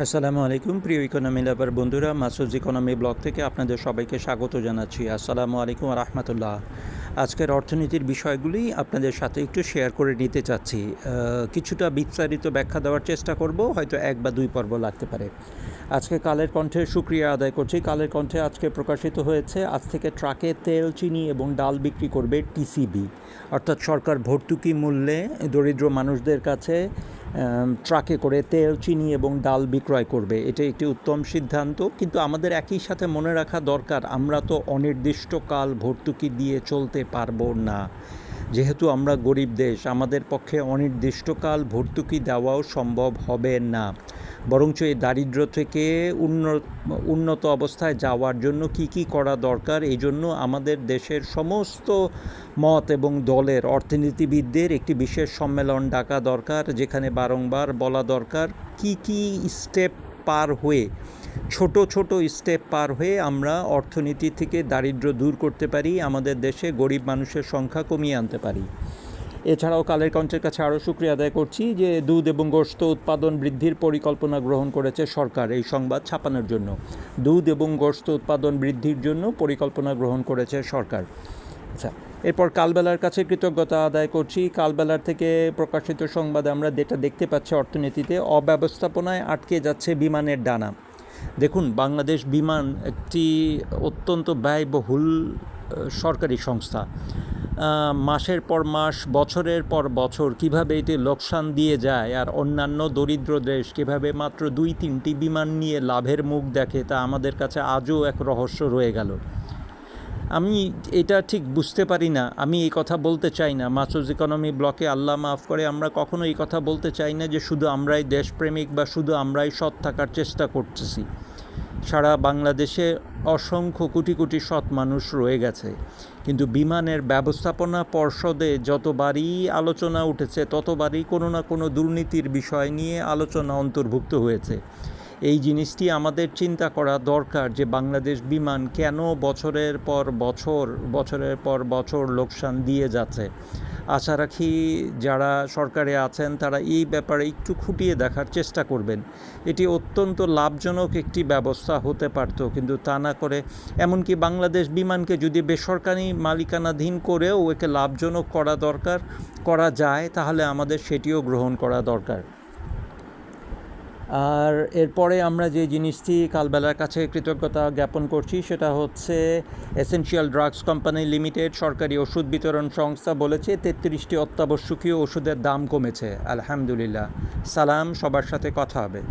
আসসালামু আলাইকুম প্রিয় ইকোনমি লাভার বন্ধুরা, মাসুদ ইকোনমি ব্লগ থেকে আপনাদের সবাইকে স্বাগত জানাচ্ছি। আসসালামু আলাইকুম রাহমাতুল্লাহ। আজকের অর্থনীতির বিষয়গুলি আপনাদের সাথে একটু শেয়ার করে নিতে চাচ্ছি। কিছুটা বিস্তারিত ব্যাখ্যা দেওয়ার চেষ্টা করব, হয়তো 1 বা 2 পর্ব লাগতে পারে। আজকে কালের কণ্ঠে শুকরিয়া আদায় করছি। কালের কণ্ঠে আজকে প্রকাশিত হয়েছে, আজ থেকে ট্রাকে তেল, চিনি এবং ডাল বিক্রি করবে টিসিবি, অর্থাৎ সরকার ভর্তুকি মূল্যে দরিদ্র মানুষদের কাছে ট্রাকে করে তেল, চিনি এবং ডাল বিক্রয় করবে। এটা একটি উত্তম সিদ্ধান্ত, কিন্তু আমাদের একই সাথে মনে রাখা দরকার, আমরা তো অনির্দিষ্টকাল ভর্তুকি দিয়ে চলতে পারবো না। যেহেতু আমরা গরিব দেশ, আমাদের পক্ষে অনির্দিষ্টকাল ভর্তুকি দেওয়াও সম্ভব হবে না। বরঞ্চ এই দারিদ্র্য থেকে উন্নত অবস্থায় যাওয়ার জন্য কি করা দরকার, এই জন্য আমাদের দেশের সমস্ত মত এবং দলের অর্থনীতিবিদদের একটি বিশেষ সম্মেলন ডাকা দরকার, যেখানে বারংবার বলা দরকার কি স্টেপ পার হয়ে, ছোট স্টেপ পার হয়ে আমরা অর্থনীতি থেকে দারিদ্র্য দূর করতে পারি, আমাদের দেশে গরিব মানুষের সংখ্যা কমিয়ে আনতে পারি। এছাড়াও কালের কণ্ঠের কাছে আরও শুকরিয়া আদায় করছি যে দুধ এবং গোশত উৎপাদন বৃদ্ধির পরিকল্পনা গ্রহণ করেছে সরকার, এই সংবাদ ছাপানোর জন্য। দুধ এবং গোশত উৎপাদন বৃদ্ধির জন্য পরিকল্পনা গ্রহণ করেছে সরকার। আচ্ছা, এরপর কালবেলার কাছে কৃতজ্ঞতা আদায় করছি। কালবেলার থেকে প্রকাশিত সংবাদে আমরা যেটা দেখতে পাচ্ছি, অর্থনীতিতে অব্যবস্থাপনায় আটকে যাচ্ছে বিমানের ডানা। দেখুন, বাংলাদেশ বিমান একটি অত্যন্ত ব্যয়বহুল সরকারি সংস্থা। মাসের পর মাস, বছরের পর বছর কিভাবে এটি লোকসান দিয়ে যায়, আর অন্যান্য দরিদ্র দেশ কীভাবে মাত্র 2-3টি বিমান নিয়ে লাভের মুখ দেখে, তা আমাদের কাছে আজও এক রহস্য রয়ে গেল। আমি এটা ঠিক বুঝতে পারি না। আমি এই কথা বলতে চাই না, মাসুদ ইকোনমি ব্লকে আল্লাহ মাফ করে, আমরা কখনো এই কথা বলতে চাই না যে শুধু আমরাই দেশপ্রেমিক বা শুধু আমরাই সৎ থাকার চেষ্টা করতেছি। সারা বাংলাদেশে অসংখ্য কোটি সৎ মানুষ রয়ে গেছে, কিন্তু বিমানের ব্যবস্থাপনা পর্ষদে যতবারই আলোচনা উঠেছে, ততবারই কোনো না কোনো দুর্নীতির বিষয় নিয়ে আলোচনা অন্তর্ভুক্ত হয়েছে। এই জিনিসটি আমাদের চিন্তা করা দরকার যে বাংলাদেশ বিমান কেন বছরের পর বছর লোকসান দিয়ে যাচ্ছে। আশা রাখি যারা সরকারে আছেন তারা এই ব্যাপারে একটু খুঁটিয়ে দেখার চেষ্টা করবেন। এটি অত্যন্ত লাভজনক একটি ব্যবস্থা হতে পারত, কিন্তু তা না করে, এমনকি বাংলাদেশ বিমানকে যদি বেসরকারি মালিকানাধীন করেও একে লাভজনক করা যায়, তাহলে আমাদের সেটিও গ্রহণ করা দরকার। আর এরপরে আমরা যে জিনিসটি কালবেলার কাছে কৃতজ্ঞতা জ্ঞাপন করছি, সেটা হচ্ছে এসেনশিয়াল ড্রাগস কোম্পানি লিমিটেড, সরকারি ওষুধ বিতরণ সংস্থা, বলেছে 33টি অত্যাবশ্যকীয় ওষুধের দাম কমেছে। আলহামদুলিল্লাহ। সালাম, সবার সাথে কথা হবে।